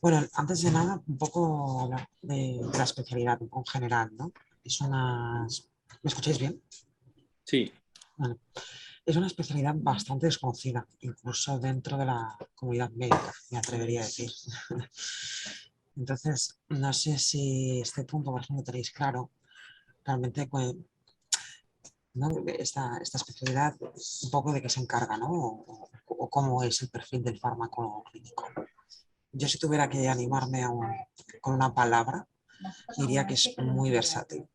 Bueno, antes de nada, un poco hablar de la especialidad, un poco en general, ¿no? Es una... ¿Me escucháis bien? Sí, Vale. Es una especialidad bastante desconocida, incluso dentro de la comunidad médica, me atrevería a decir. Entonces, no sé si este punto, por ejemplo, tenéis claro realmente ¿no? Esta especialidad, un poco de qué se encarga, ¿no? O cómo es el perfil del fármaco clínico. Yo si tuviera que animarme con una palabra, diría que es muy versátil.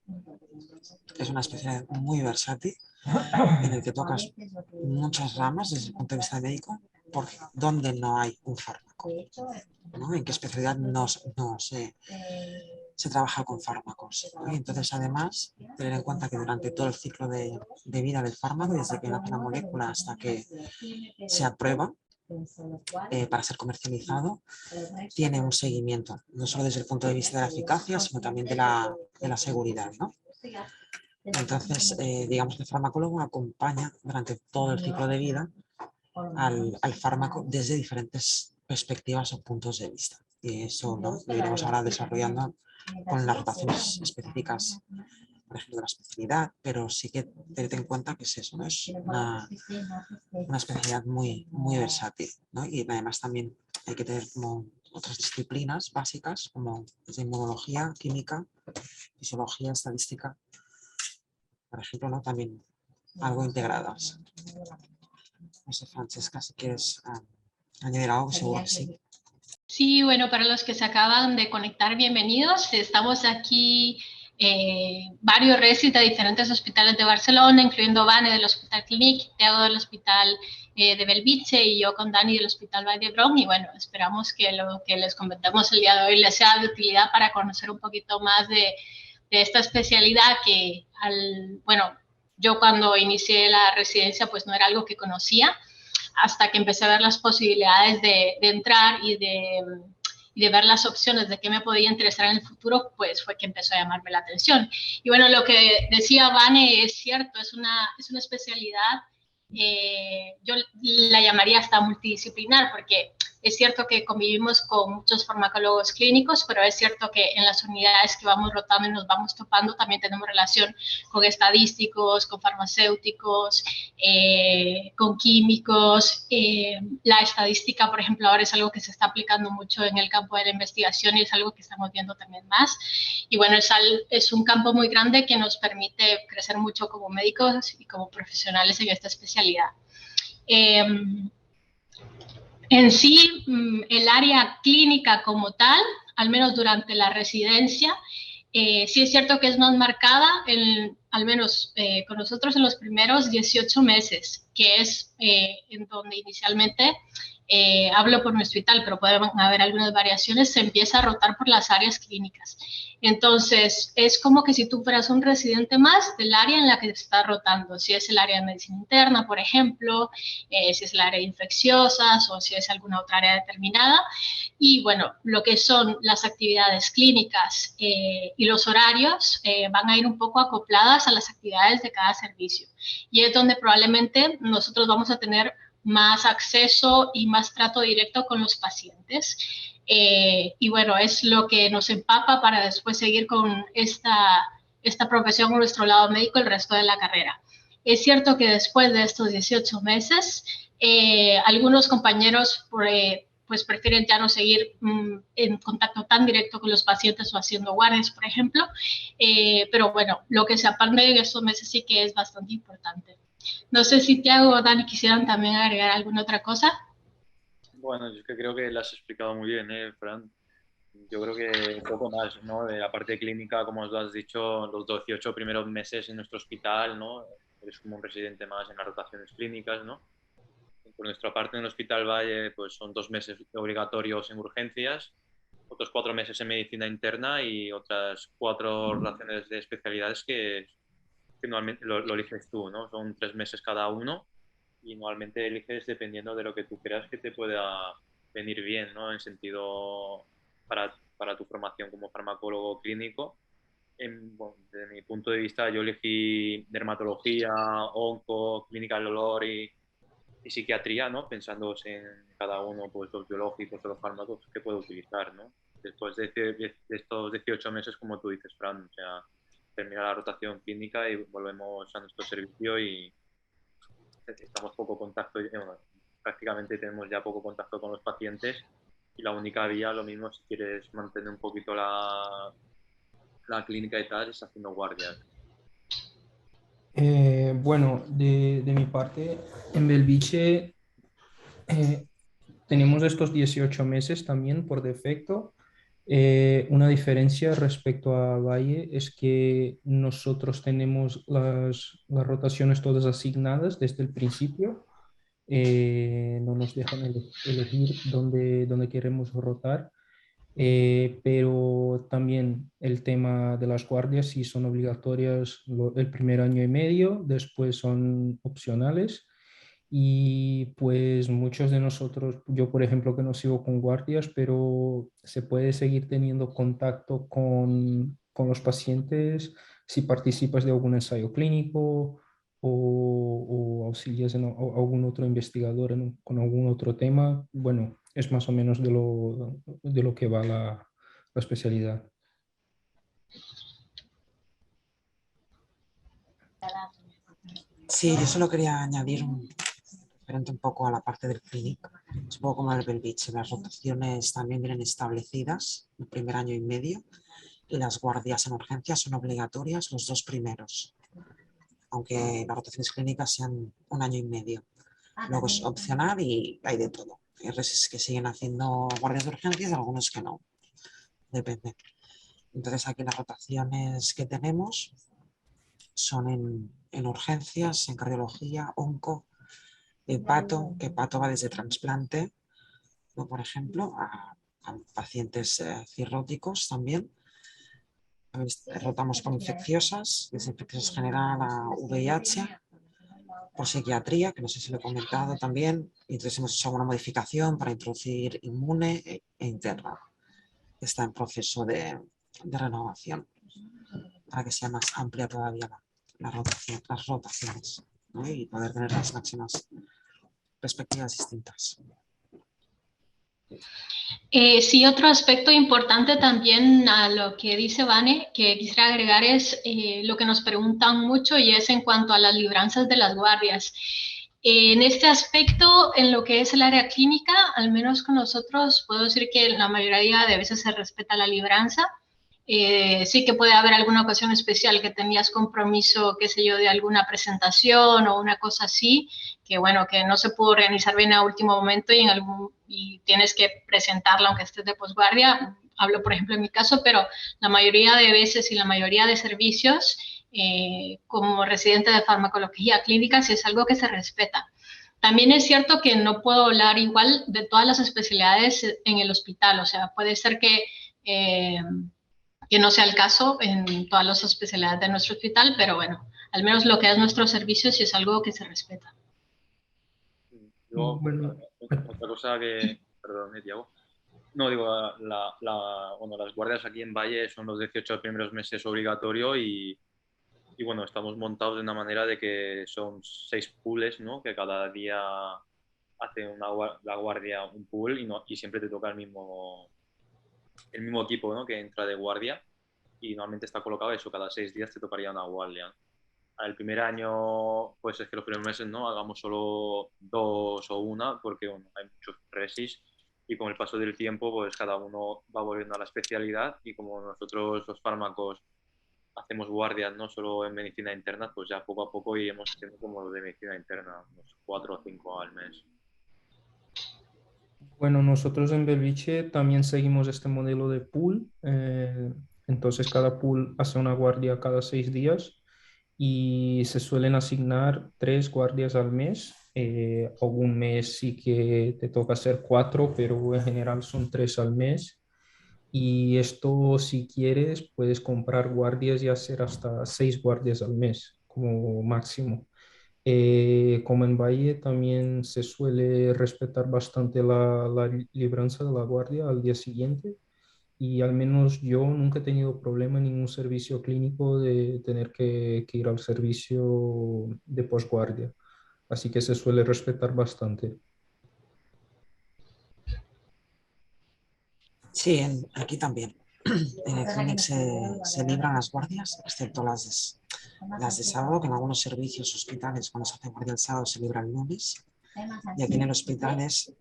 Es una especialidad muy versátil en el que tocas muchas ramas desde el punto de vista médico, por donde no hay un fármaco, ¿no? En qué especialidad no se trabaja con fármacos, ¿no? Y entonces, además, tener en cuenta que durante todo el ciclo de vida del fármaco, desde que nace la molécula hasta que se aprueba para ser comercializado, tiene un seguimiento, no solo desde el punto de vista de la eficacia, sino también de la seguridad, ¿no? Entonces, digamos que el farmacólogo acompaña durante todo el ciclo de vida al fármaco desde diferentes perspectivas o puntos de vista. Y eso, ¿no?, lo iremos ahora desarrollando con las rotaciones específicas, por ejemplo, de la especialidad, pero sí que tened en cuenta que es eso, ¿no? Es una especialidad muy, muy versátil, ¿no? Y además también hay que tener como otras disciplinas básicas, como desde inmunología, química, fisiología, estadística, por ejemplo, ¿no? También algo integradas. No sé, Francesca, si quieres añadir algo, seguro que sí. Sí, bueno, para los que se acaban de conectar, bienvenidos. Estamos aquí varios residentes de diferentes hospitales de Barcelona, incluyendo Vane del Hospital Clínic, Thiago del Hospital de Belvitge y yo con Dani del Hospital Vall d'Hebron. Y bueno, esperamos que lo que les comentemos el día de hoy les sea de utilidad para conocer un poquito más de esta especialidad que, bueno, yo cuando inicié la residencia pues no era algo que conocía, hasta que empecé a ver las posibilidades de entrar y de ver las opciones de qué me podía interesar en el futuro, pues fue que empezó a llamarme la atención. Y bueno, lo que decía Vane es cierto, es una especialidad, yo la llamaría hasta multidisciplinar, porque es cierto que convivimos con muchos farmacólogos clínicos, pero es cierto que en las unidades que vamos rotando y nos vamos topando también tenemos relación con estadísticos, con farmacéuticos, con químicos. La estadística, por ejemplo, ahora es algo que se está aplicando mucho en el campo de la investigación y es algo que estamos viendo también más. Y bueno, es un campo muy grande que nos permite crecer mucho como médicos y como profesionales en esta especialidad. En sí, el área clínica como tal, al menos durante la residencia, sí es cierto que es más marcada, al menos con nosotros en los primeros 18 meses, que es en donde inicialmente, hablo por mi hospital, pero pueden haber algunas variaciones, se empieza a rotar por las áreas clínicas. Entonces, es como que si tú fueras un residente más del área en la que te está rotando, si es el área de medicina interna, por ejemplo, si es el área de infecciosas o si es alguna otra área determinada. Y bueno, lo que son las actividades clínicas y los horarios van a ir un poco acopladas a las actividades de cada servicio. Y es donde probablemente nosotros vamos a tener más acceso y más trato directo con los pacientes. Y bueno, es lo que nos empapa para después seguir con esta profesión en nuestro lado médico el resto de la carrera. Es cierto que después de estos 18 meses, algunos compañeros pues prefieren ya no seguir en contacto tan directo con los pacientes o haciendo guardias, por ejemplo, pero bueno, lo que se aprende en estos meses sí que es bastante importante. No sé si Thiago o Dani quisieran también agregar alguna otra cosa. bueno, yo es que creo que lo has explicado muy bien, Fran. Yo creo que poco más, ¿no? De la parte clínica, como os lo has dicho, los 18 primeros meses en nuestro hospital, ¿no? Eres como un residente más en las rotaciones clínicas, ¿no? Por nuestra parte, en el Hospital Valle, pues son 2 meses obligatorios en urgencias, otros 4 meses en medicina interna y otras 4 relaciones de especialidades que normalmente lo eliges tú, ¿no? Son 3 meses cada uno y normalmente eliges dependiendo de lo que tú creas que te pueda venir bien, ¿no? En sentido para tu formación como farmacólogo clínico. Bueno, desde mi punto de vista, yo elegí dermatología, onco, clínica del olor y y psiquiatría, ¿no? Pensando en cada uno, pues los biológicos o los fármacos que puede utilizar, ¿no? Después de estos 18 meses, como tú dices, Fran, o sea, termina la rotación clínica y volvemos a nuestro servicio y estamos poco contacto, bueno, prácticamente tenemos ya poco contacto con los pacientes y la única vía, lo mismo, si quieres mantener un poquito la clínica y tal, es haciendo guardias. Bueno, de mi parte, en Belviche tenemos estos 18 meses también por defecto. Una diferencia respecto a Valle es que nosotros tenemos las rotaciones todas asignadas desde el principio. No nos dejan elegir dónde queremos rotar. Pero también el tema de las guardias sí son obligatorias el primer año y medio, después son opcionales y pues muchos de nosotros, yo por ejemplo que no sigo con guardias, pero se puede seguir teniendo contacto con los pacientes si participas de algún ensayo clínico o auxilias algún otro investigador con algún otro tema. Bueno, es más o menos de lo que va la especialidad. Sí, yo solo quería añadir referente un poco a la parte del clinic. Es un poco como el Belviche, las rotaciones también vienen establecidas el primer año y medio y las guardias en urgencias son obligatorias los 2 primeros, aunque las rotaciones clínicas sean 1 año y medio. Luego es opcional y hay de todo. Hay veces que siguen haciendo guardias de urgencias y algunos que no, depende. Entonces aquí las rotaciones que tenemos son en urgencias, en cardiología, onco, hepato, que hepato va desde trasplante, ¿no? Por ejemplo, a pacientes cirróticos también. Rotamos por infecciosas, desde infecciosas general a VIH, por psiquiatría, que no sé si lo he comentado también, y entonces hemos hecho alguna modificación para introducir inmune e interna, que está en proceso de renovación, para que sea más amplia todavía las rotaciones, ¿no? Y poder tener las máximas perspectivas distintas. Sí, otro aspecto importante también a lo que dice Vane, que quisiera agregar es lo que nos preguntan mucho y es en cuanto a las libranzas de las guardias. En este aspecto, en lo que es el área clínica, al menos con nosotros, puedo decir que la mayoría de veces se respeta la libranza. Sí que puede haber alguna ocasión especial que tenías compromiso, qué sé yo, de alguna presentación o una cosa así, que bueno, que no se pudo organizar bien a último momento y tienes que presentarla aunque estés de posguardia. Hablo, por ejemplo, en mi caso, pero la mayoría de veces y la mayoría de servicios, como residente de farmacología clínica, sí es algo que se respeta. También es cierto que no puedo hablar igual de todas las especialidades en el hospital, o sea, puede ser que no sea el caso en todas las especialidades de nuestro hospital, pero bueno, al menos lo que es nuestro servicio sí es algo que se respeta. Yo, Bueno, otra cosa que, perdón, Tiago. No, digo, bueno, las guardias aquí en Valle son los 18 primeros meses obligatorio y bueno, estamos montados de una manera de que son 6 pools, ¿no? Que cada día hace la guardia un pool y siempre te toca el mismo equipo, ¿no? Que entra de guardia y normalmente está colocado eso, cada 6 días te tocaría una guardia. El primer año, pues es que los primeros meses no hagamos solo 2 o una, porque bueno, hay muchos resis y con el paso del tiempo, pues cada uno va volviendo a la especialidad y como nosotros los fármacos hacemos guardias no solo en medicina interna, pues ya poco a poco iremos haciendo como los de medicina interna, unos 4 o 5 al mes. bueno, nosotros en Belviche también seguimos este modelo de pool. Entonces cada pool hace una guardia cada 6 días y se suelen asignar 3 guardias al mes. Algún mes sí que te toca hacer 4, pero en general son 3 al mes. Y esto, si quieres, puedes comprar guardias y hacer hasta 6 guardias al mes como máximo. Como en Valle también se suele respetar bastante la libranza de la guardia al día siguiente y al menos yo nunca he tenido problema en ningún servicio clínico de tener que ir al servicio de posguardia. así que se suele respetar bastante. Sí, aquí también. En el clinic se libran las guardias, excepto las de sábado, que en algunos servicios hospitales cuando se hace guardia el sábado se libra el lunes. Y aquí en el hospital es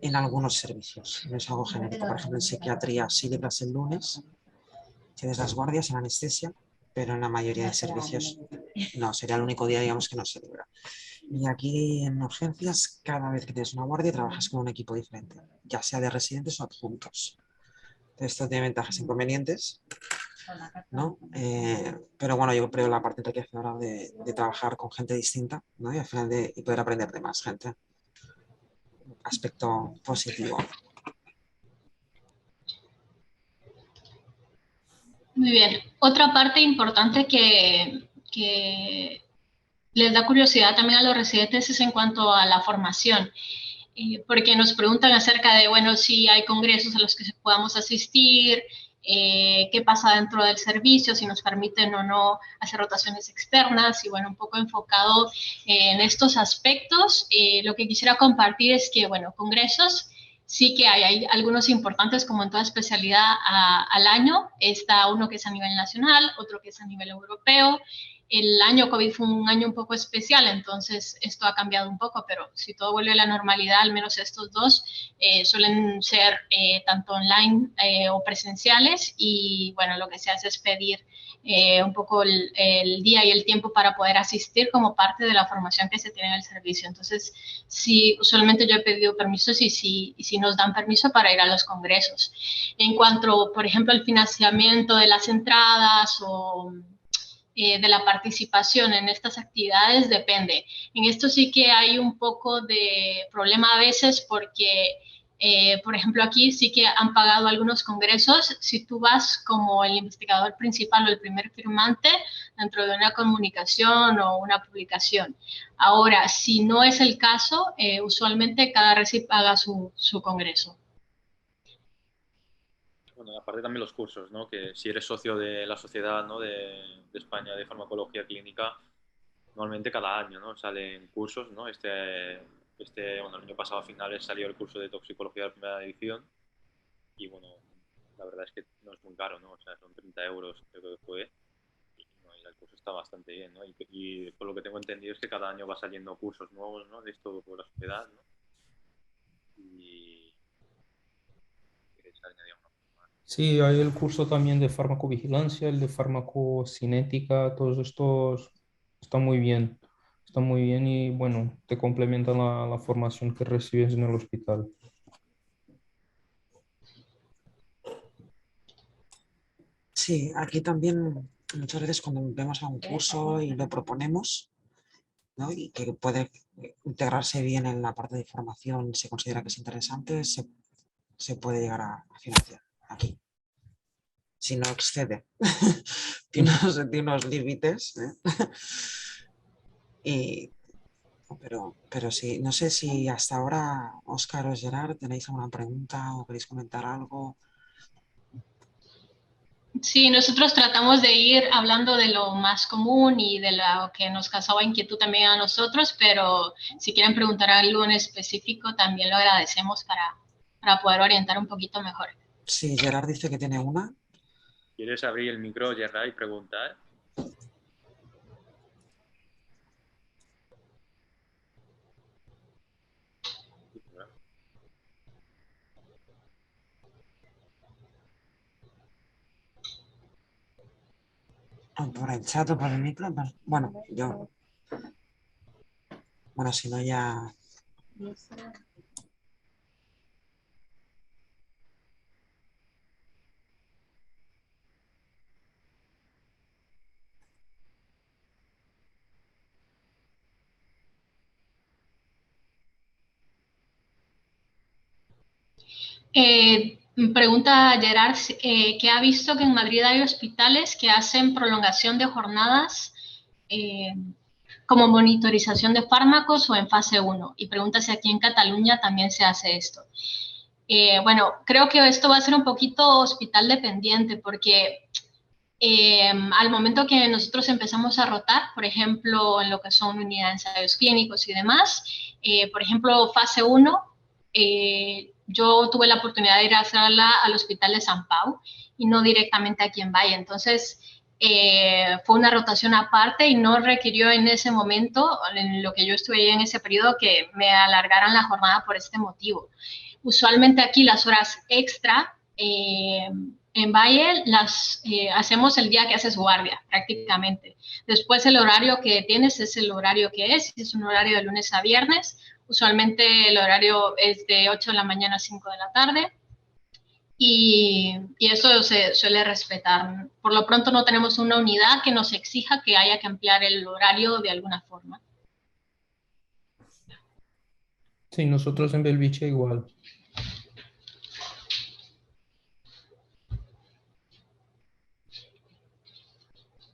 en algunos servicios, no es algo genérico. Por ejemplo, en psiquiatría sí libras el lunes, tienes las guardias en anestesia, pero en la mayoría de servicios no, sería el único día, digamos, que no se libra. Y aquí en urgencias, cada vez que tienes una guardia, trabajas con un equipo diferente, ya sea de residentes o adjuntos. Esto tiene ventajas e inconvenientes, ¿no? Pero bueno, yo creo la parte enriquecedora de trabajar con gente distinta, ¿no? Y al final y poder aprender de más gente. Aspecto positivo. Muy bien. Otra parte importante que les da curiosidad también a los residentes es en cuanto a la formación. Porque nos preguntan acerca de, bueno, si hay congresos a los que podamos asistir, qué pasa dentro del servicio, si nos permiten o no hacer rotaciones externas, y bueno, un poco enfocado en estos aspectos. Lo que quisiera compartir es que, bueno, congresos sí que hay algunos importantes, como en toda especialidad, al año. Está uno que es a nivel nacional, otro que es a nivel europeo. El año COVID fue un año un poco especial, entonces esto ha cambiado un poco, pero si todo vuelve a la normalidad, al menos estos dos suelen ser tanto online o presenciales, y bueno, lo que se hace es pedir un poco el día y el tiempo para poder asistir como parte de la formación que se tiene en el servicio. Entonces, sí, usualmente yo he pedido permisos y si nos dan permiso para ir a los congresos. En cuanto, por ejemplo, al financiamiento de las entradas o de la participación en estas actividades, depende. En esto sí que hay un poco de problema a veces porque, por ejemplo, aquí sí que han pagado algunos congresos. Si tú vas como el investigador principal o el primer firmante dentro de una comunicación o una publicación. Ahora, si no es el caso, usualmente cada resi paga su congreso. Bueno, y aparte también los cursos, ¿no? Que si eres socio de la Sociedad, ¿no? de España de Farmacología Clínica, normalmente cada año, ¿no? Salen cursos, ¿no? Bueno, el año pasado a finales salió el curso de toxicología de la primera edición y bueno, la verdad es que no es muy caro, ¿no? O sea, son 30 euros creo que fue y, no, y el curso está bastante bien, ¿no? Y por lo que tengo entendido es que cada año va saliendo cursos nuevos, ¿no? De esto por la sociedad, ¿no? Y ¿quieres añadir algo más? Sí, hay el curso también de farmacovigilancia, el de farmacocinética, todos estos están muy bien y bueno, te complementan la formación que recibes en el hospital. Sí, aquí también muchas veces cuando vemos a un curso y lo proponemos, ¿no? Y que puede integrarse bien en la parte de formación, se considera que es interesante, se puede llegar a financiar aquí. Si no excede, tiene unos límites. Pero sí, no sé si hasta ahora, Óscar o Gerard, tenéis alguna pregunta o queréis comentar algo. Sí, nosotros tratamos de ir hablando de lo más común y de lo que nos causaba inquietud también a nosotros, pero si quieren preguntar algo en específico, también lo agradecemos para poder orientar un poquito mejor. Sí, Gerard dice que tiene una. ¿Quieres abrir el micro, Gerard, y preguntar? Por el chat o por el micro. Bueno, yo. Bueno, si no ya. Pregunta Gerard, que ha visto que en Madrid hay hospitales que hacen prolongación de jornadas como monitorización de fármacos o en fase 1. Y pregunta si aquí en Cataluña también se hace esto. Bueno, creo que esto va a ser un poquito hospital dependiente porque al momento que nosotros empezamos a rotar, por ejemplo, en lo que son unidades de ensayos clínicos y demás, por ejemplo, fase 1, yo tuve la oportunidad de ir a hacerla al Hospital de San Pau y no directamente aquí en Valle. Entonces, fue una rotación aparte y no requirió en ese momento, en lo que yo estuve ahí en ese periodo, que me alargaran la jornada por este motivo. Usualmente aquí las horas extra en Valle las hacemos el día que haces guardia, prácticamente. Después el horario que tienes es el horario que es un horario de lunes a viernes. Usualmente el horario es de 8 de la mañana a 5 de la tarde. Y eso se suele respetar. Por lo pronto no tenemos una unidad que nos exija que haya que ampliar el horario de alguna forma. Sí, nosotros en Belviche igual.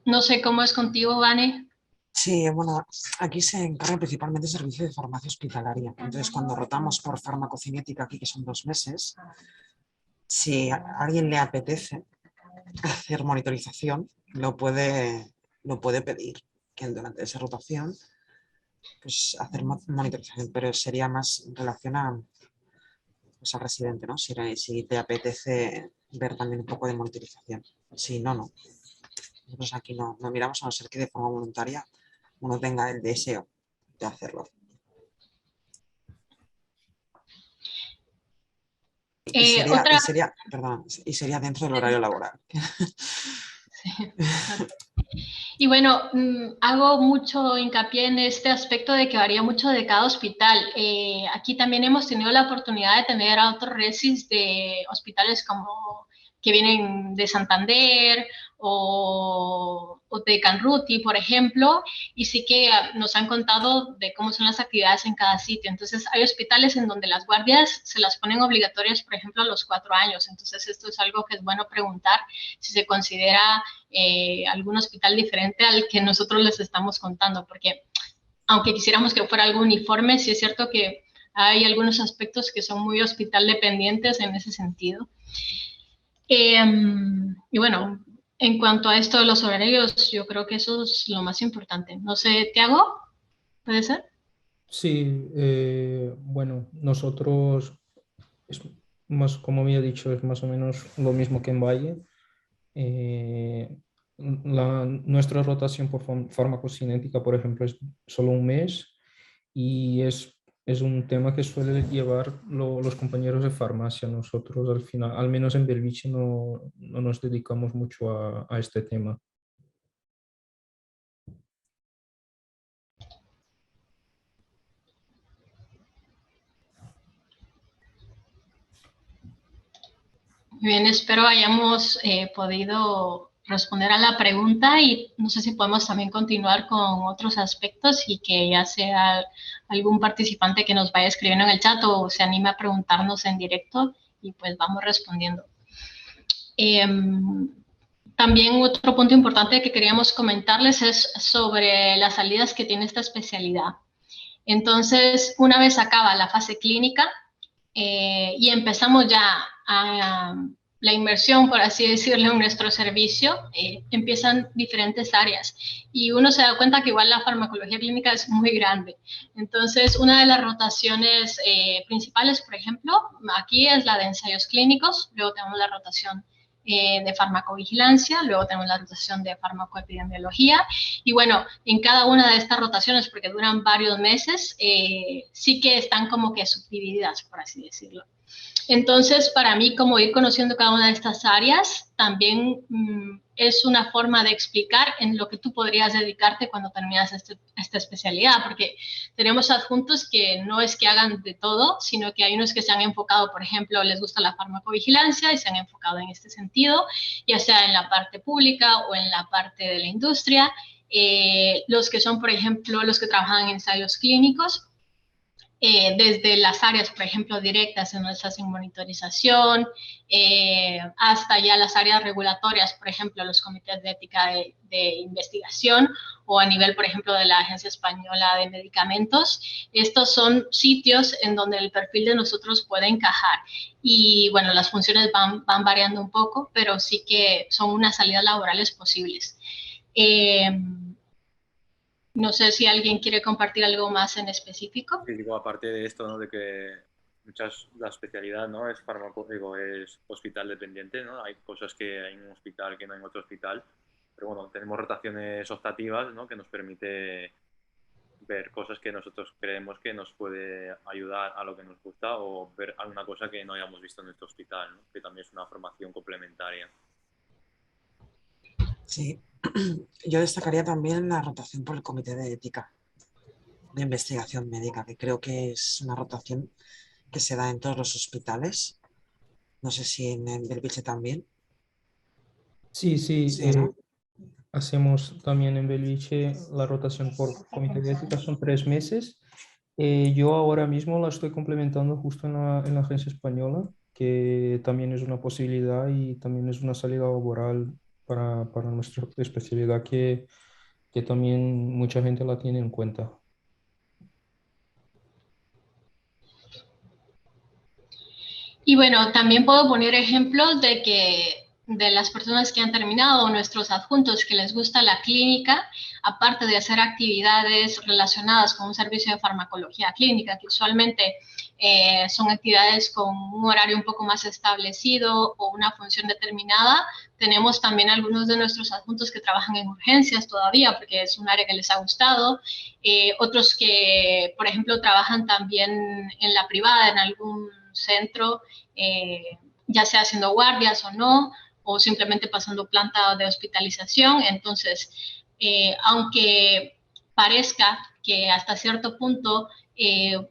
No sé cómo es contigo, Vane. Sí, bueno, aquí se encarga principalmente el servicio de farmacia hospitalaria. Entonces, cuando rotamos por farmacocinética aquí, que son 2 meses, si a alguien le apetece hacer monitorización, lo puede pedir, que durante esa rotación, pues hacer monitorización, pero sería más en relación a, pues, al residente, ¿no? Si te apetece ver también un poco de monitorización. Si no, no. Nosotros aquí no miramos, a no ser que de forma voluntaria uno tenga el deseo de hacerlo. Y sería dentro del horario laboral. Sí. Y bueno, hago mucho hincapié en este aspecto de que varía mucho de cada hospital. Aquí también hemos tenido la oportunidad de tener a otros resis de hospitales como que vienen de Santander o de Canruti, por ejemplo, y sí que nos han contado de cómo son las actividades en cada sitio. Entonces, hay hospitales en donde las guardias se las ponen obligatorias, por ejemplo, a los 4 años. Entonces, esto es algo que es bueno preguntar si se considera algún hospital diferente al que nosotros les estamos contando, porque aunque quisiéramos que fuera algo uniforme, sí es cierto que hay algunos aspectos que son muy hospital dependientes en ese sentido. Y bueno, en cuanto a esto de los horarios, yo creo que eso es lo más importante. No sé, ¿Tiago? ¿Puede ser? Sí, bueno, nosotros, es más, como había dicho, es más o menos lo mismo que en Valle. Nuestra rotación por farmacocinética, por ejemplo, es solo 1 mes y es un tema que suelen llevar los compañeros de farmacia. Nosotros al final, al menos en Belviche, no nos dedicamos mucho a este tema. Bien, espero hayamos podido responder a la pregunta y no sé si podemos también continuar con otros aspectos y que ya sea algún participante que nos vaya escribiendo en el chat o se anime a preguntarnos en directo y pues vamos respondiendo. También otro punto importante que queríamos comentarles es sobre las salidas que tiene esta especialidad. Entonces, una vez acaba la fase clínica, y empezamos ya a la inversión, por así decirlo, en nuestro servicio, empiezan diferentes áreas y uno se da cuenta que igual la farmacología clínica es muy grande. Entonces, una de las rotaciones principales, por ejemplo, aquí es la de ensayos clínicos, luego tenemos la rotación de farmacovigilancia, luego tenemos la rotación de farmacoepidemiología y bueno, en cada una de estas rotaciones, porque duran varios meses, sí que están como que subdivididas, por así decirlo. Entonces, para mí, como ir conociendo cada una de estas áreas, también es una forma de explicar en lo que tú podrías dedicarte cuando terminas esta especialidad, porque tenemos adjuntos que no es que hagan de todo, sino que hay unos que se han enfocado, por ejemplo, les gusta la farmacovigilancia y se han enfocado en este sentido, ya sea en la parte pública o en la parte de la industria. Los que son, por ejemplo, los que trabajan en ensayos clínicos, desde las áreas, por ejemplo, directas en donde se hacen monitorización, hasta ya las áreas regulatorias, por ejemplo, los comités de ética de investigación, o a nivel, por ejemplo, de la Agencia Española de Medicamentos. Estos son sitios en donde el perfil de nosotros puede encajar. Y bueno, las funciones van variando un poco, pero sí que son unas salidas laborales posibles. No sé si alguien quiere compartir algo más en específico. Sí, digo, aparte de esto, ¿no? De que la especialidad, ¿no? Es es hospital dependiente, ¿no? Hay cosas que hay en un hospital que no hay en otro hospital, pero bueno, tenemos rotaciones optativas, ¿no? Que nos permite ver cosas que nosotros creemos que nos puede ayudar a lo que nos gusta, o ver alguna cosa que no hayamos visto en nuestro hospital, ¿no? Que también es una formación complementaria. Sí, yo destacaría también la rotación por el Comité de Ética de Investigación Médica, que creo que es una rotación que se da en todos los hospitales. No sé si en Belviche también. Sí, Sí, ¿no? hacemos también en Belviche la rotación por comité de ética, son 3 meses. Yo ahora mismo la estoy complementando justo en la agencia española, que también es una posibilidad y también es una salida laboral para nuestra especialidad que también mucha gente la tiene en cuenta. Y bueno, también puedo poner ejemplos de las personas que han terminado, nuestros adjuntos que les gusta la clínica, aparte de hacer actividades relacionadas con un servicio de farmacología clínica, que usualmente son actividades con un horario un poco más establecido o una función determinada. Tenemos también algunos de nuestros adjuntos que trabajan en urgencias todavía, porque es un área que les ha gustado. Otros que, por ejemplo, trabajan también en la privada, en algún centro, ya sea haciendo guardias o no, o simplemente pasando planta de hospitalización. Entonces, aunque parezca que hasta cierto punto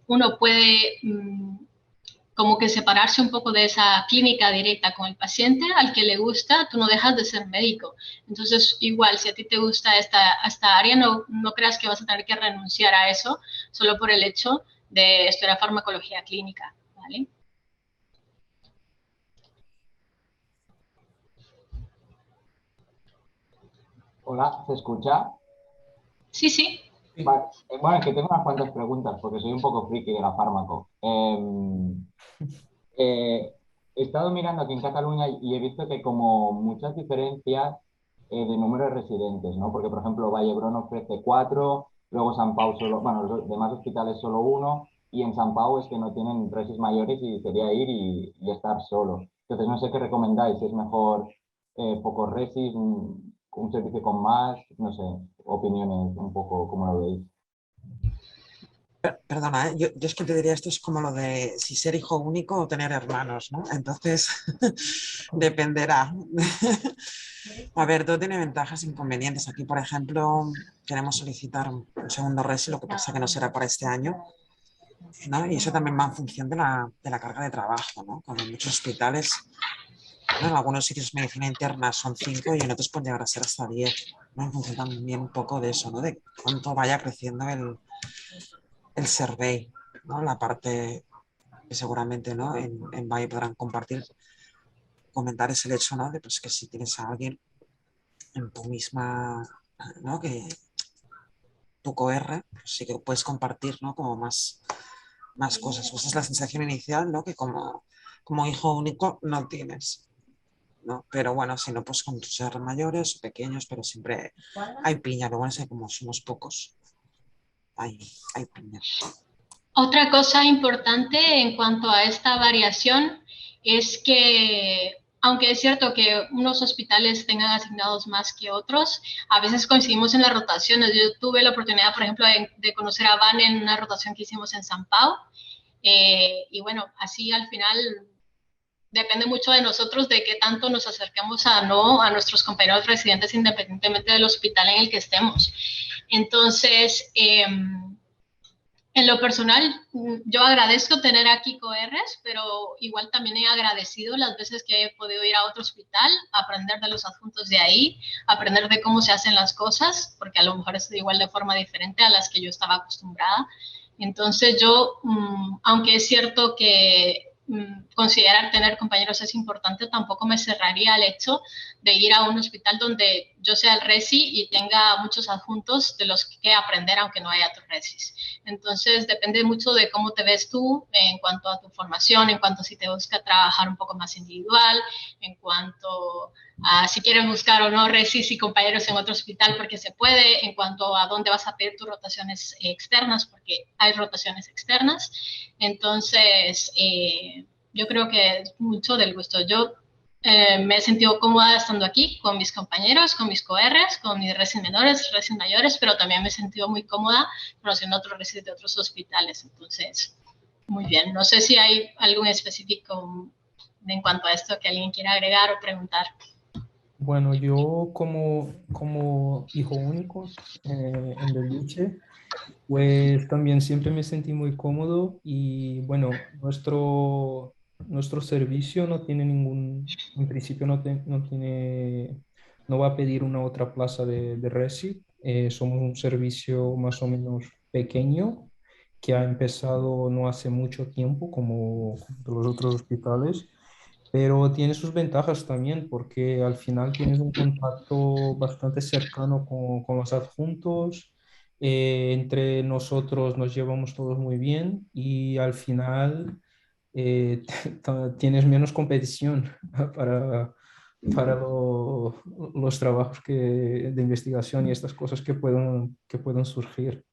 uno puede como que separarse un poco de esa clínica directa con el paciente al que le gusta, tú no dejas de ser médico. Entonces, igual, si a ti te gusta esta área, no creas que vas a tener que renunciar a eso solo por el hecho de estudiar farmacología clínica, ¿vale? Hola, ¿se escucha? Sí, sí. Vale. Bueno, es que tengo unas cuantas preguntas porque soy un poco friki de la fármaco. He estado mirando aquí en Cataluña y he visto que como muchas diferencias de número de residentes, ¿no? Porque, por ejemplo, Vallebrón ofrece 4, luego San Pau solo, bueno, los demás hospitales solo 1, y en San Pau es que no tienen resis mayores y sería ir y estar solo. Entonces, no sé qué recomendáis, si es mejor pocos resis, un servicio con más, no sé, opiniones un poco, ¿cómo lo veis? Perdona, yo es que te diría, esto es como lo de si ser hijo único o tener hermanos, ¿no? Entonces, dependerá. A ver, todo tiene ventajas e inconvenientes. Aquí, por ejemplo, queremos solicitar un segundo resi, lo que pasa que no será para este año, ¿no? Y eso también va en función de la carga de trabajo, ¿no? Como en muchos hospitales, ¿no? En algunos sitios de medicina interna son 5 y en otros pueden llegar a ser hasta 10, ¿no? En función también un poco de eso, ¿no? De cuánto vaya creciendo el survey, ¿no? La parte que seguramente, ¿no? En Valle podrán comentar es el hecho, ¿no? De pues, que si tienes a alguien en tu misma, ¿no? Que tu COR, pues sí que puedes compartir, ¿no? Como más cosas. Pues es la sensación inicial, ¿no? Que como hijo único no tienes, ¿no? Pero bueno, si no, pues con tus hijos mayores o pequeños, pero siempre hay piña. Lo bueno es que como somos pocos, hay piña. Otra cosa importante en cuanto a esta variación es que, aunque es cierto que unos hospitales tengan asignados más que otros, a veces coincidimos en las rotaciones. Yo tuve la oportunidad, por ejemplo, de conocer a Van en una rotación que hicimos en San Pau. Y bueno, así al final depende mucho de nosotros de qué tanto nos acerquemos a nuestros compañeros residentes independientemente del hospital en el que estemos. Entonces, en lo personal, yo agradezco tener aquí COERRES, pero igual también he agradecido las veces que he podido ir a otro hospital, aprender de los adjuntos de ahí, aprender de cómo se hacen las cosas, porque a lo mejor es igual de forma diferente a las que yo estaba acostumbrada. Entonces yo, aunque es cierto que considerar tener compañeros es importante, tampoco me cerraría al hecho de ir a un hospital donde yo sea el resi y tenga muchos adjuntos de los que aprender aunque no haya tu resis. Entonces depende mucho de cómo te ves tú en cuanto a tu formación, en cuanto a si te busca trabajar un poco más individual, en cuanto a si quieres buscar o no resis y compañeros en otro hospital porque se puede, en cuanto a dónde vas a pedir tus rotaciones externas porque hay rotaciones externas. Entonces, yo creo que es mucho del gusto. Yo me he sentido cómoda estando aquí con mis compañeros, con mis coRs, con mis resis menores, resis mayores, pero también me he sentido muy cómoda conociendo otros resis de otros hospitales. Entonces, muy bien. No sé si hay algo en específico en cuanto a esto que alguien quiera agregar o preguntar. Bueno, yo como hijo único en Belviche, pues también siempre me sentí muy cómodo y bueno, nuestro servicio no tiene en principio no va a pedir una otra plaza de Resi. Somos un servicio más o menos pequeño que ha empezado no hace mucho tiempo como los otros hospitales. Pero tiene sus ventajas también porque al final tienes un contacto bastante cercano con los adjuntos. Entre nosotros nos llevamos todos muy bien y al final tienes menos competición para, para los trabajos de investigación y estas cosas que pueden surgir.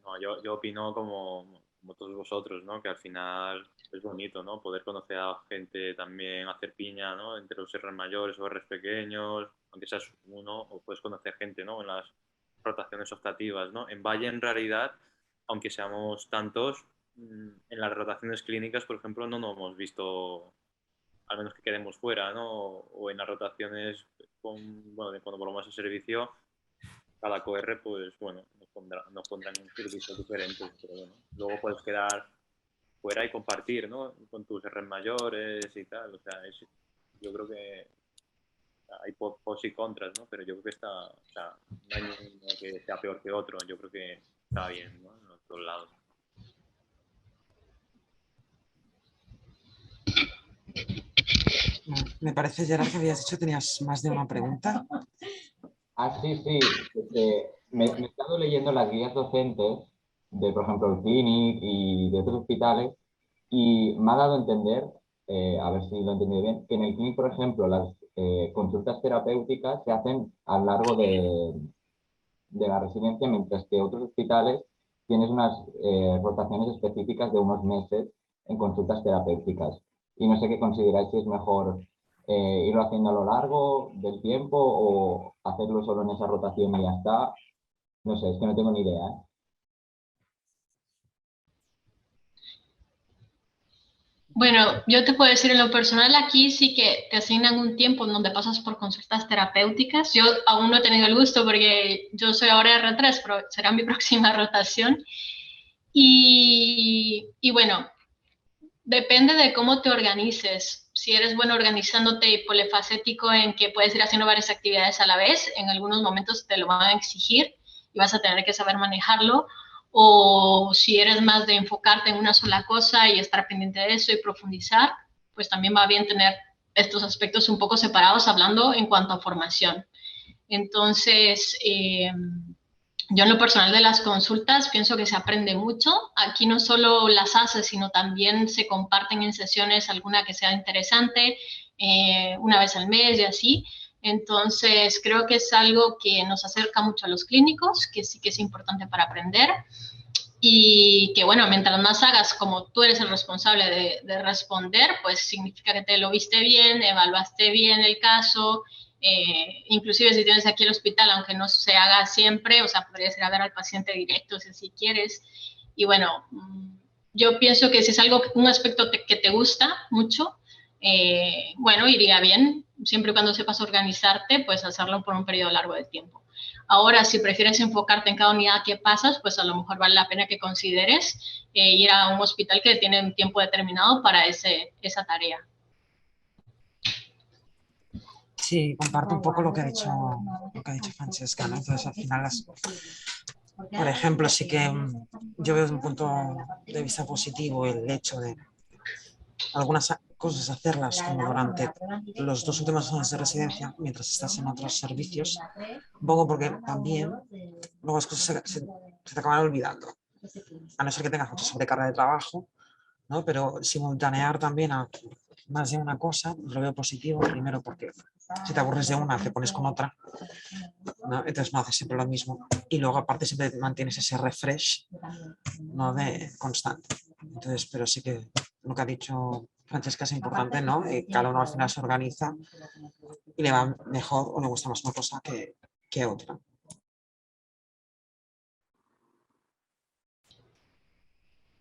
No, yo opino como todos vosotros, ¿no? Que al final es bonito, ¿no? Poder conocer a gente también, hacer piña, ¿no? Entre los R mayores o R pequeños, aunque seas uno, o puedes conocer gente, ¿no? En las rotaciones optativas, ¿no? En Valle, en realidad, aunque seamos tantos, en las rotaciones clínicas, por ejemplo, no nos hemos visto, al menos que quedemos fuera, ¿no? O en las rotaciones, bueno, cuando volvamos a servicio, cada QR, pues bueno, nos pondrán un servicio diferente, pero bueno, luego puedes quedar fuera y compartir, ¿no? Con tus R mayores y tal, o sea, yo creo que hay pros y contras, ¿no? Pero yo creo que o sea, no hay ninguno que sea peor que otro, yo creo que está bien, ¿no? En los dos lados. Me parece, Gerard, que habías dicho que tenías más de una pregunta. Ah, sí, sí. Me he estado leyendo las guías docentes de, por ejemplo, el Clinic y de otros hospitales y me ha dado a entender, a ver si lo he entendido bien, que en el Clinic, por ejemplo, las consultas terapéuticas se hacen a lo largo de la residencia, mientras que otros hospitales tienes unas rotaciones específicas de unos meses en consultas terapéuticas. Y no sé qué consideráis si es mejor irlo haciendo a lo largo del tiempo o hacerlo solo en esa rotación y ya está. No sé, es que no tengo ni idea, ¿eh? Bueno, yo te puedo decir en lo personal, aquí sí que te asignan un tiempo en donde pasas por consultas terapéuticas. Yo aún no he tenido el gusto porque yo soy ahora R3, pero será mi próxima rotación. Y bueno, depende de cómo te organices. Si eres bueno organizándote y polifacético en que puedes ir haciendo varias actividades a la vez, en algunos momentos te lo van a exigir y vas a tener que saber manejarlo. O si eres más de enfocarte en una sola cosa y estar pendiente de eso y profundizar, pues también va bien tener estos aspectos un poco separados hablando en cuanto a formación. Entonces, yo en lo personal de las consultas pienso que se aprende mucho. Aquí no solo las haces, sino también se comparten en sesiones alguna que sea interesante, una vez al mes y así. Entonces, creo que es algo que nos acerca mucho a los clínicos, que sí que es importante para aprender. Y que, bueno, mientras más hagas como tú eres el responsable de responder, pues significa que te lo viste bien, evaluaste bien el caso. Inclusive si tienes aquí el hospital, aunque no se haga siempre, o sea, podrías ir a ver al paciente directo si quieres. Y bueno, yo pienso que si es algo, un aspecto que te gusta mucho, bueno, iría bien, siempre y cuando sepas organizarte, pues hacerlo por un periodo largo de tiempo. Ahora, si prefieres enfocarte en cada unidad que pasas, pues a lo mejor vale la pena que consideres ir a un hospital que tiene un tiempo determinado para esa tarea. Sí, comparto un poco lo que ha dicho Francesca, ¿no? Entonces, al final por ejemplo, sí que yo veo desde un punto de vista positivo el hecho de algunas cosas hacerlas como durante los 2 últimos años de residencia, mientras estás en otros servicios, un poco porque también luego las cosas se te acaban olvidando, a no ser que tengas mucha sobrecarga de trabajo, ¿no? Pero simultanear también a más de una cosa, lo veo positivo, primero porque si te aburres de una, te pones con otra, ¿no? Entonces no haces siempre lo mismo. Y luego aparte siempre mantienes ese refresh, ¿no? De constante. Entonces, pero sí que lo que ha dicho Francesca es importante, ¿no? Cada uno al final se organiza y le va mejor o le gusta más una cosa que otra.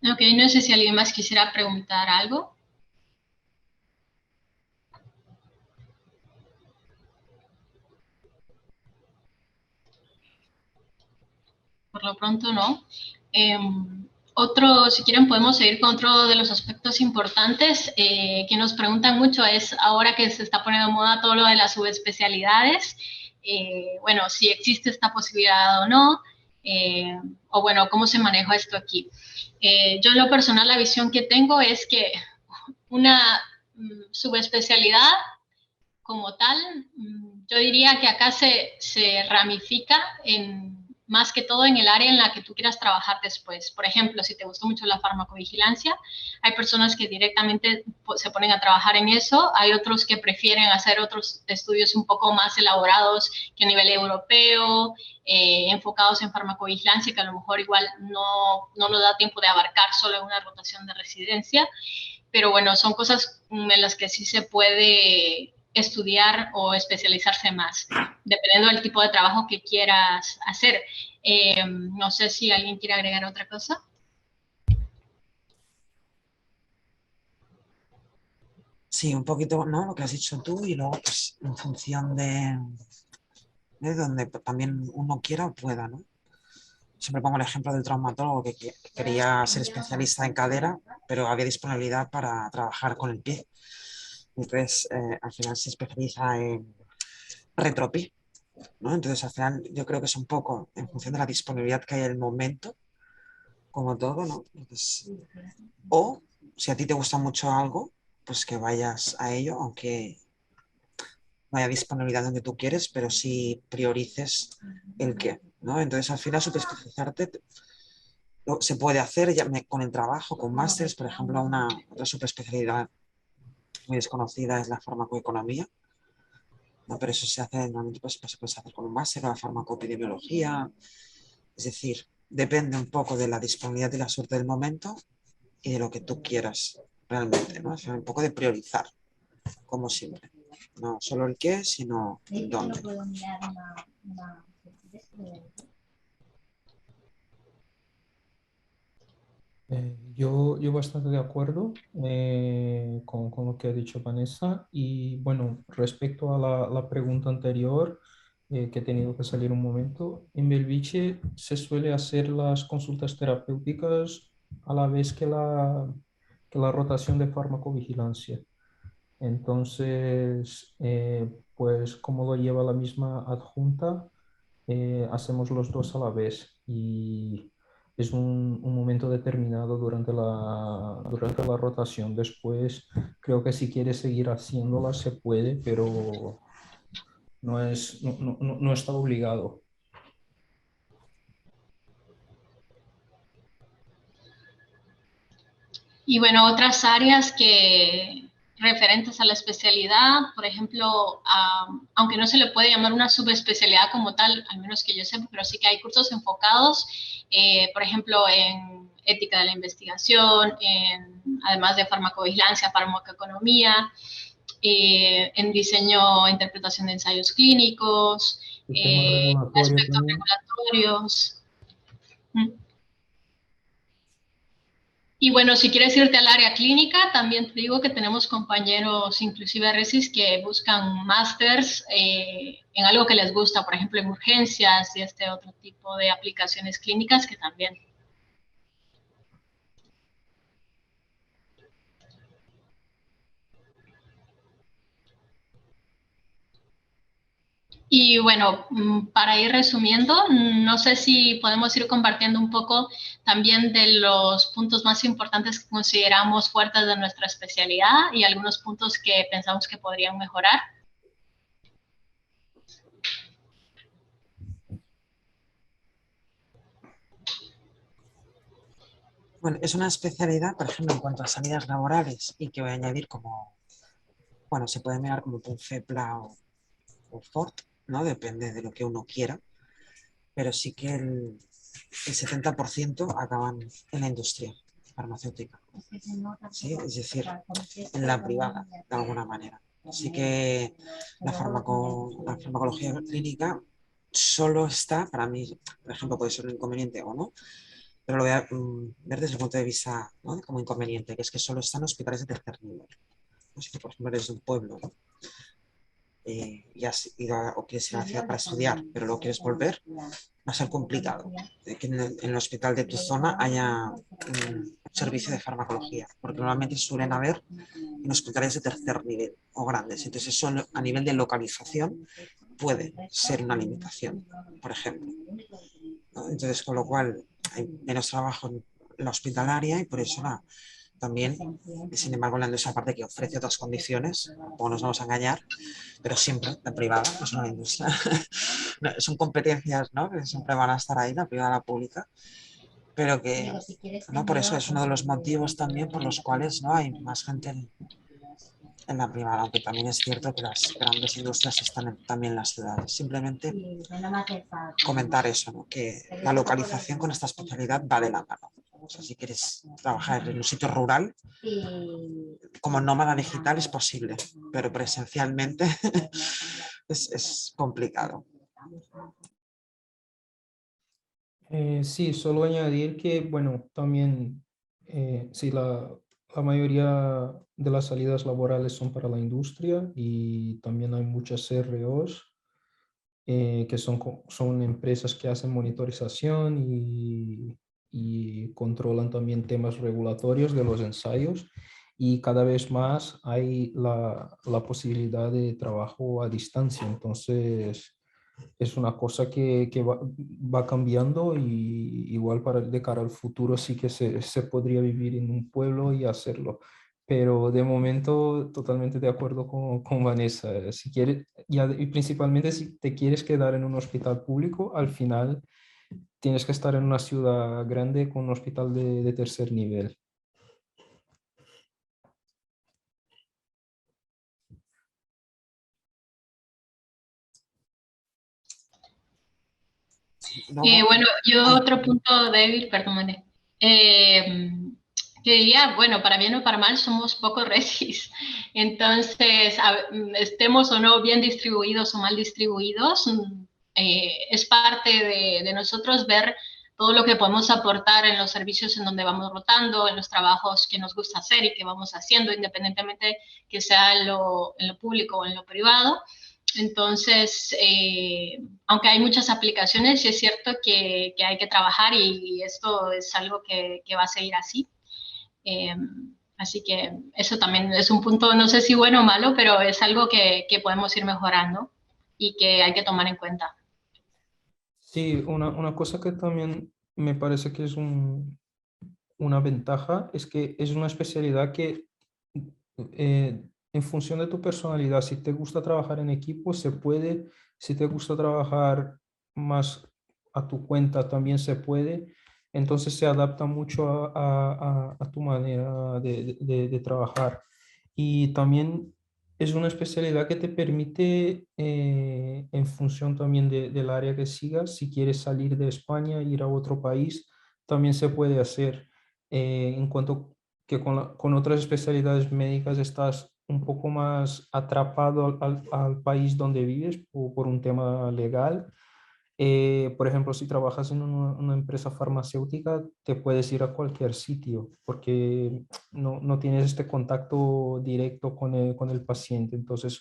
Ok, no sé si alguien más quisiera preguntar algo. Por lo pronto no. Si quieren, podemos seguir con otro de los aspectos importantes que nos preguntan mucho es ahora que se está poniendo de moda todo lo de las subespecialidades, bueno, si existe esta posibilidad o no, o bueno, cómo se maneja esto aquí. Yo en lo personal la visión que tengo es que una subespecialidad como tal, yo diría que acá se ramifica más que todo en el área en la que tú quieras trabajar después. Por ejemplo, si te gustó mucho la farmacovigilancia, hay personas que directamente se ponen a trabajar en eso, hay otros que prefieren hacer otros estudios un poco más elaborados que a nivel europeo, enfocados en farmacovigilancia, que a lo mejor igual no nos da tiempo de abarcar solo en una rotación de residencia, pero bueno, son cosas en las que sí se puede estudiar o especializarse más, dependiendo del tipo de trabajo que quieras hacer. No sé si alguien quiere agregar otra cosa. Sí, un poquito, ¿no? Lo que has dicho tú y luego pues en función de donde también uno quiera o pueda, ¿no? Siempre pongo el ejemplo del traumatólogo que quería ser especialista en cadera, pero había disponibilidad para trabajar con el pie. Entonces, al final se especializa en retropie, ¿no? Entonces, al final yo creo que es un poco en función de la disponibilidad que hay en el momento, como todo, ¿no? Entonces, o si a ti te gusta mucho algo, pues que vayas a ello, aunque no haya disponibilidad donde tú quieres, pero sí priorices el qué, ¿no? Entonces, al final, subespecializarte se puede hacer ya con el trabajo, con másteres, por ejemplo, otra subespecialidad muy desconocida es la farmacoeconomía, ¿no? Pero eso se hace normalmente se puede hacer con un máster o la farmacoepidemiología, es decir, depende un poco de la disponibilidad y la suerte del momento y de lo que tú quieras realmente, ¿no? Es un poco de priorizar, como siempre. No solo el qué, sino el dónde. Yo bastante de acuerdo con lo que ha dicho Vanessa y bueno, respecto a la pregunta anterior, que he tenido que salir un momento, en Belviche se suele hacer las consultas terapéuticas a la vez que la rotación de farmacovigilancia. Entonces, pues como lo lleva la misma adjunta, hacemos los dos a la vez y es un momento determinado durante la rotación. Después, creo que si quieres seguir haciéndola se puede, pero no está obligado. Y bueno, otras áreas que referentes a la especialidad, por ejemplo, aunque no se le puede llamar una subespecialidad como tal, al menos que yo sepa, pero sí que hay cursos enfocados, por ejemplo, en ética de la investigación, además de farmacovigilancia, farmacoeconomía, en diseño e interpretación de ensayos clínicos, El tema regulatorio aspectos también. regulatorios. Y bueno, si quieres irte al área clínica, también te digo que tenemos compañeros, inclusive RESIS, que buscan másters en algo que les gusta, por ejemplo, en urgencias y este otro tipo de aplicaciones clínicas que también. Y bueno, para ir resumiendo, no sé si podemos ir compartiendo un poco también de los puntos más importantes que consideramos fuertes de nuestra especialidad y algunos puntos que pensamos que podrían mejorar. Bueno, es una especialidad, por ejemplo, en cuanto a salidas laborales y que voy a añadir como, bueno, se puede mirar como un FEPLA o FORT, ¿no? Depende de lo que uno quiera, pero sí que el 70% acaban en la industria farmacéutica, ¿sí? Es decir, en la privada, de alguna manera. Así que la farmacología clínica solo está, para mí, por ejemplo, puede ser un inconveniente o no, pero lo voy a ver desde el punto de vista, ¿no?, como inconveniente, que es que solo están hospitales de tercer nivel. ¿No? Si tú, por ejemplo, eres de un pueblo, ¿no?, y has ido o quieres ir a la ciudad para estudiar, pero luego quieres volver, va a ser complicado que en el hospital de tu zona haya un servicio de farmacología, porque normalmente suelen haber en hospitales de tercer nivel o grandes. Entonces eso a nivel de localización puede ser una limitación, por ejemplo, ¿no? Entonces, con lo cual hay menos trabajo en la hospitalaria y por eso también, sin embargo, la industria aparte que ofrece otras condiciones, tampoco nos vamos a engañar, pero siempre la privada no es una industria. No, son competencias, ¿no?, que siempre van a estar ahí, la privada y la pública, pero que, ¿no?, por eso es uno de los motivos también por los cuales, ¿no?, hay más gente en la privada, aunque también es cierto que las grandes industrias están también en las ciudades. Simplemente comentar eso, ¿no?, que la localización con esta especialidad va de la mano. O sea, si quieres trabajar en un sitio rural, como nómada digital es posible, pero presencialmente es complicado. Sí, solo añadir que, bueno, también, sí, la mayoría de las salidas laborales son para la industria y también hay muchas CROs que son empresas que hacen monitorización y controlan también temas regulatorios de los ensayos y cada vez más hay la posibilidad de trabajo a distancia. Entonces, es una cosa que va cambiando y igual de cara al futuro sí que se podría vivir en un pueblo y hacerlo. Pero de momento totalmente de acuerdo con Vanessa. Si quieres, y principalmente si te quieres quedar en un hospital público, al final tienes que estar en una ciudad grande con un hospital de tercer nivel. Bueno, yo otro punto débil, perdóname, que diría, bueno, para bien o para mal, somos poco resis. Entonces, estemos o no bien distribuidos o mal distribuidos, es parte de nosotros ver todo lo que podemos aportar en los servicios en donde vamos rotando, en los trabajos que nos gusta hacer y que vamos haciendo, independientemente que sea en lo público o en lo privado. Entonces, aunque hay muchas aplicaciones, sí es cierto que hay que trabajar y esto es algo que va a seguir así. Eh, Así que eso también es un punto, no sé si bueno o malo, pero es algo que podemos ir mejorando y que hay que tomar en cuenta. Sí, una cosa que también me parece que es una ventaja es que es una especialidad que en función de tu personalidad, si te gusta trabajar en equipo, se puede, si te gusta trabajar más a tu cuenta, también se puede. Entonces se adapta mucho a tu manera de trabajar. Y también es una especialidad que te permite, en función también del área que sigas, si quieres salir de España, ir a otro país, también se puede hacer. En cuanto que con otras especialidades médicas estás un poco más atrapado al país donde vives por un tema legal. Por ejemplo, si trabajas en una empresa farmacéutica, te puedes ir a cualquier sitio porque no tienes este contacto directo con el paciente. Entonces,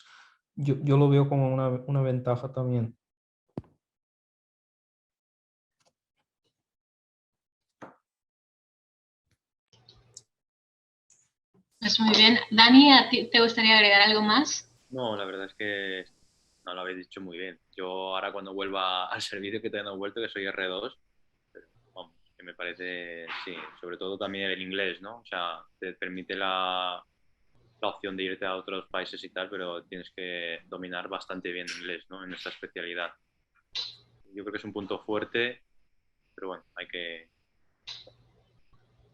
yo lo veo como una ventaja también. Pues muy bien. Dani, ¿a ti te gustaría agregar algo más? No, la verdad es que no lo habéis dicho muy bien. Yo ahora cuando vuelva al servicio, que todavía no he vuelto, que soy R2, pero, vamos, que me parece, sí, sobre todo también el inglés, ¿no? O sea, te permite la opción de irte a otros países y tal, pero tienes que dominar bastante bien inglés, ¿no? En esta especialidad. Yo creo que es un punto fuerte, pero bueno, hay que...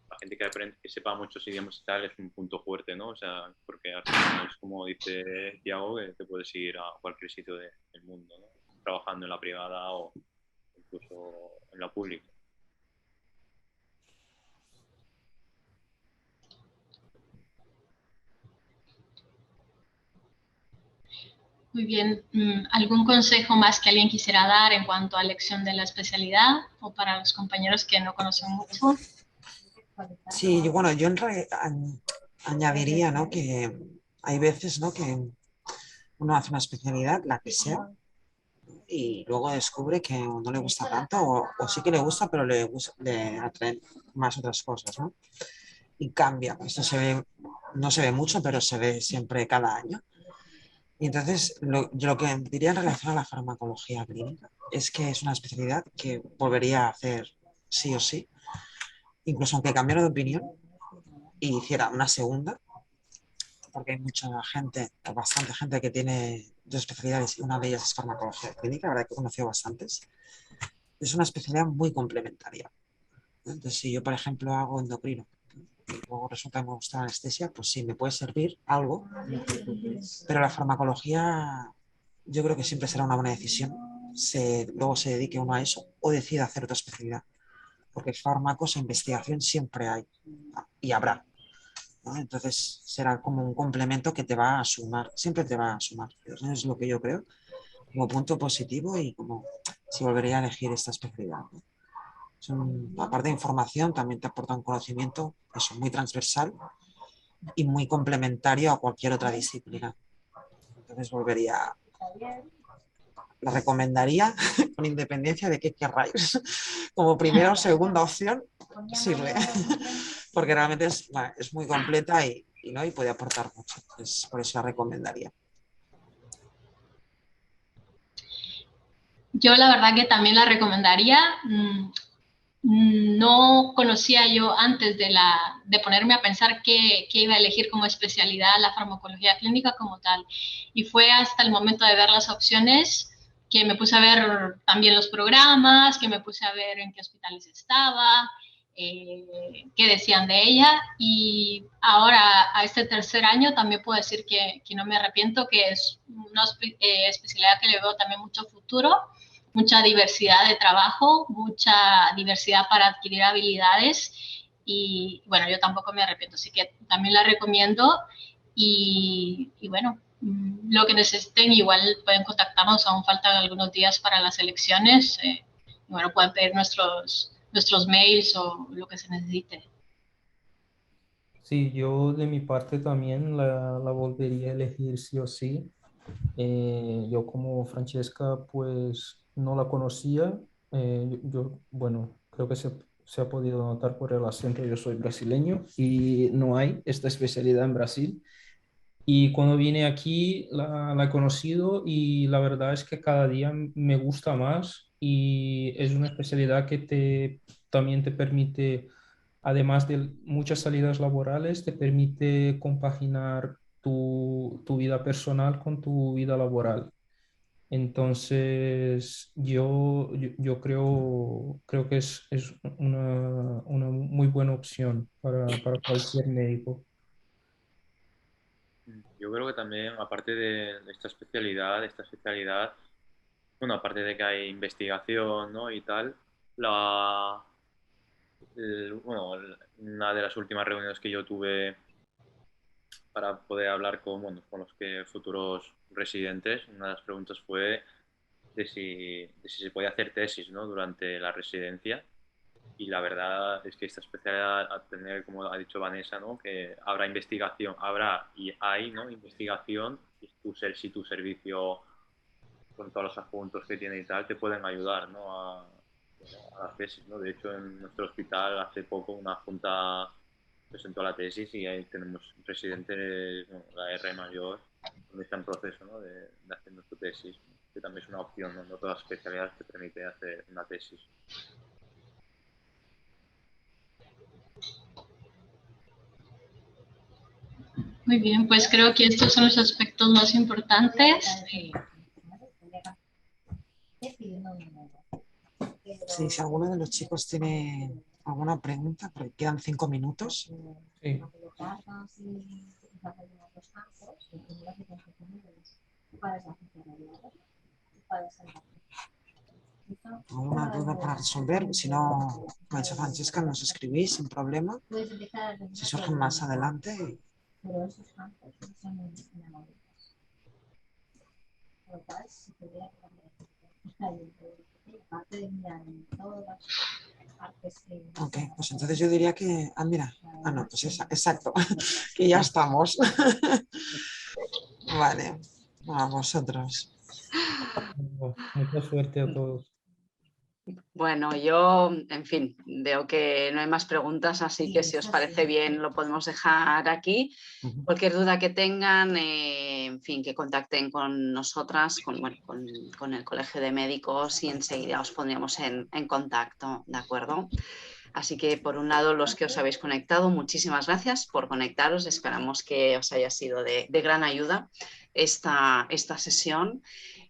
La gente que aprende, que sepa muchos idiomas y tal, es un punto fuerte, ¿no? O sea, porque al final es como dice Tiago, que te puedes ir a cualquier sitio del mundo, ¿no? Trabajando en la privada o incluso en la pública. Muy bien. ¿Algún consejo más que alguien quisiera dar en cuanto a elección de la especialidad o para los compañeros que no conocen mucho? Sí, bueno, yo añadiría, ¿no? Que hay veces, ¿no? Que uno hace una especialidad, la que sea, y luego descubre que no le gusta tanto o sí que le gusta, pero le atraen más otras cosas, ¿no? Y cambia. Esto se ve, no se ve mucho, pero se ve siempre cada año. Y entonces, yo lo que diría en relación a la farmacología clínica es que es una especialidad que volvería a hacer sí o sí, incluso aunque cambiara de opinión y hiciera una segunda, porque hay mucha gente, o bastante gente que tiene dos especialidades y una de ellas es farmacología clínica, la verdad que he conocido bastantes. Es una especialidad muy complementaria. Entonces, si yo, por ejemplo, hago endocrino y luego resulta que me gusta la anestesia, pues sí, me puede servir algo, pero la farmacología yo creo que siempre será una buena decisión. Luego se dedique uno a eso o decida hacer otra especialidad, porque fármacos e investigación siempre hay y habrá, ¿no? Entonces será como un complemento que te va a sumar, siempre te va a sumar. Eso es lo que yo creo como punto positivo y como si volvería a elegir esta especialidad, ¿no? Aparte de información, también te aporta un conocimiento, eso, muy transversal y muy complementario a cualquier otra disciplina. Entonces volvería, la recomendaría con independencia de qué querráis. Como primera o segunda opción, sirve. Porque realmente es muy completa ¿no? Y puede aportar mucho. Por eso la recomendaría. Yo la verdad que también la recomendaría. No conocía yo antes de ponerme a pensar qué iba a elegir como especialidad la farmacología clínica como tal. Y fue hasta el momento de ver las opciones que me puse a ver también los programas, que me puse a ver en qué hospitales estaba, qué decían de ella. Y ahora, a este tercer año, también puedo decir que no me arrepiento, que es una especialidad que le veo también mucho futuro, mucha diversidad de trabajo, mucha diversidad para adquirir habilidades y bueno, yo tampoco me arrepiento, así que también la recomiendo y bueno, lo que necesiten igual pueden contactarnos, aún faltan algunos días para las elecciones, y bueno, pueden pedir nuestros mails o lo que se necesite. Sí, yo de mi parte también la volvería a elegir sí o sí. Yo como Francesca pues no la conocía. Bueno, creo que se ha podido notar por el acento, yo soy brasileño y no hay esta especialidad en Brasil. Y cuando vine aquí la he conocido y la verdad es que cada día me gusta más y es una especialidad que también te permite, además de muchas salidas laborales, te permite compaginar tu vida personal con tu vida laboral. Entonces, yo creo que es una muy buena opción para cualquier médico. Yo creo que también, aparte de esta especialidad, bueno, aparte de que hay investigación, ¿no? Y tal, la, bueno, una de las últimas reuniones que yo tuve para poder hablar con, bueno, con los futuros residentes, una de las preguntas fue de si se podía hacer tesis, ¿no? Durante la residencia. Y la verdad es que esta especialidad, a tener, como ha dicho Vanessa, ¿no? Que habrá investigación, habrá y hay, ¿no? Investigación, y si tu servicio con todos los adjuntos que tiene y tal, te pueden ayudar, ¿no? A la tesis, ¿no? De hecho, en nuestro hospital hace poco una junta presentó la tesis y ahí tenemos residentes, bueno, la R mayor, donde está en proceso, ¿no? de haciendo su tesis, que también es una opción, ¿no? No todas las especialidades te permite hacer una tesis. Muy bien, pues creo que estos son los aspectos más importantes. Sí, si alguno de los chicos tiene alguna pregunta, porque quedan 5 minutos. Sí. ¿Alguna duda para resolver? Si no, como ha dicho Francesca, nos escribís sin problema. Si surgen más adelante. Ok, pues entonces yo diría que... Ah, mira. Ah, no, pues exacto. Que ya estamos. Vale. A vosotros. Mucha suerte a todos. Bueno, yo, en fin, veo que no hay más preguntas, así que si os parece bien lo podemos dejar aquí. Cualquier duda que tengan, en fin, que contacten con nosotras, con el Colegio de Médicos y enseguida os pondríamos en contacto, ¿de acuerdo? Así que, por un lado, los que os habéis conectado, muchísimas gracias por conectaros. Esperamos que os haya sido de gran ayuda esta sesión.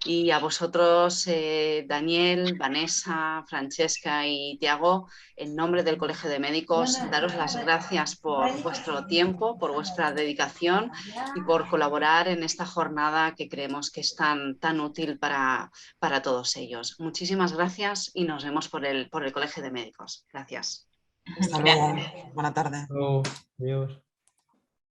Y a vosotros, Daniel, Vanessa, Francesca y Tiago, en nombre del Colegio de Médicos, daros las gracias por vuestro tiempo, por vuestra dedicación y por colaborar en esta jornada que creemos que es tan útil para todos ellos. Muchísimas gracias y nos vemos por el Colegio de Médicos. Gracias. Hasta luego. Buena tarde. Hasta luego. Adiós.